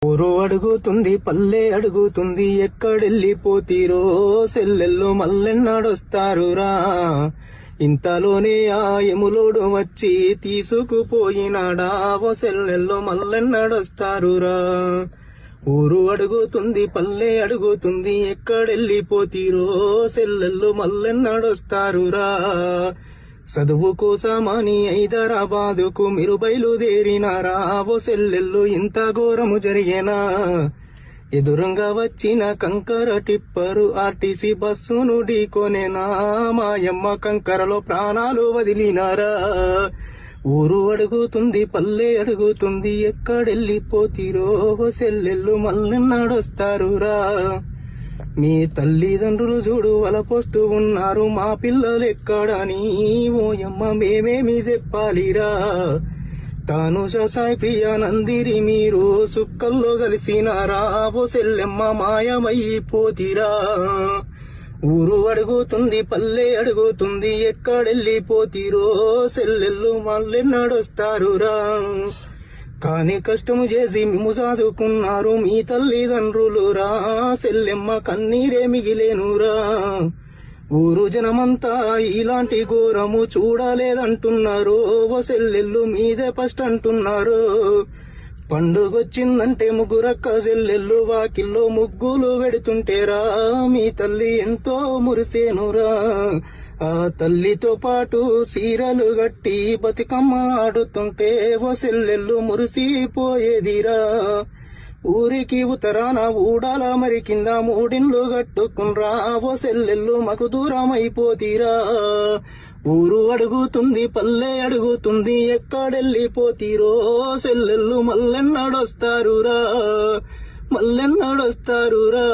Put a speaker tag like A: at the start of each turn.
A: ఊరు అడుగుతుంది పల్లె అడుగుతుంది ఎక్కడెళ్ళిపోతీరో సెల్లెళ్ళు మల్లెన్నాడొస్తారురా. ఇంతలోనే ఆ యములోడు వచ్చి తీసుకుపోయినాడా ఓ సెల్లెళ్ళు మల్లెన్నాడొస్తారురా. ఊరు అడుగుతుంది పల్లె అడుగుతుంది ఎక్కడెళ్ళిపోతీరో సెల్లెళ్ళు మల్లెన్నాడొస్తారురా. చదువు కోసమని హైదరాబాదుకు మీరు బయలుదేరినారా ఓ సెల్లెళ్ళు ఇంత ఘోరము జరిగేనా. ఎదురుగా వచ్చిన కంకర టిప్పరు ఆర్టీసీ బస్సును ఢీకొనేనా. మాయమ్మ కంకరలో ప్రాణాలు వదిలినారా. ఊరు అడుగుతుంది పల్లె అడుగుతుంది ఎక్కడెళ్ళిపోతీరో ఓ సెల్లెళ్ళు మల్లెన్నాడొస్తారురా. మీ తల్లిదండ్రులు చూడు వలపోస్తూ ఉన్నారు మా పిల్లలెక్కడని ఓయమ్మ మేమేమి చెప్పాలిరా. తాను సాయి ప్రియ నందిరి మీరు సుక్కల్లో కలిసినారా ఓ సెల్లెమ్మ మాయమైపోతిరా. ఊరు అడుగుతుంది పల్లె అడుగుతుంది ఎక్కడెళ్ళిపోతీరో సెల్లెళ్ళు మల్లెన్నాడొస్తారురా. కాని కష్టము చేసి మేము చదువుకున్నారు మీ తల్లిదండ్రులురా. సెల్లెమ్మ కన్నీరే మిగిలేనురా. ఊరు జనమంతా ఇలాంటి ఘోరము చూడలేదంటున్నారు ఓ సెల్లెళ్ళు మీదే ఫస్ట్ అంటున్నారు. పండుగొచ్చిందంటే ముగ్గురక్క సెల్లెళ్ళు వాకిల్లో ముగ్గులు పెడుతుంటేరా మీ తల్లి ఎంతో మురిసేనురా. ఆ తల్లితో పాటు చీరలు గట్టి బతుకమ్మ ఆడుతుంటే ఓ సెల్లెళ్ళు మురిసిపోయేదిరా. ఊరికి ఉత్తరాన ఊడాల మరి కింద మూడిండ్లు కట్టుకున్రా ఓ సెల్లెళ్ళు మాకు దూరమైపోతీరా. ఊరు అడుగుతుంది పల్లె అడుగుతుంది ఎక్కడెళ్ళిపోతీరో సెల్లెళ్ళు మల్లెన్నాడొస్తారురా. మల్లెన్నాడొస్తారురా.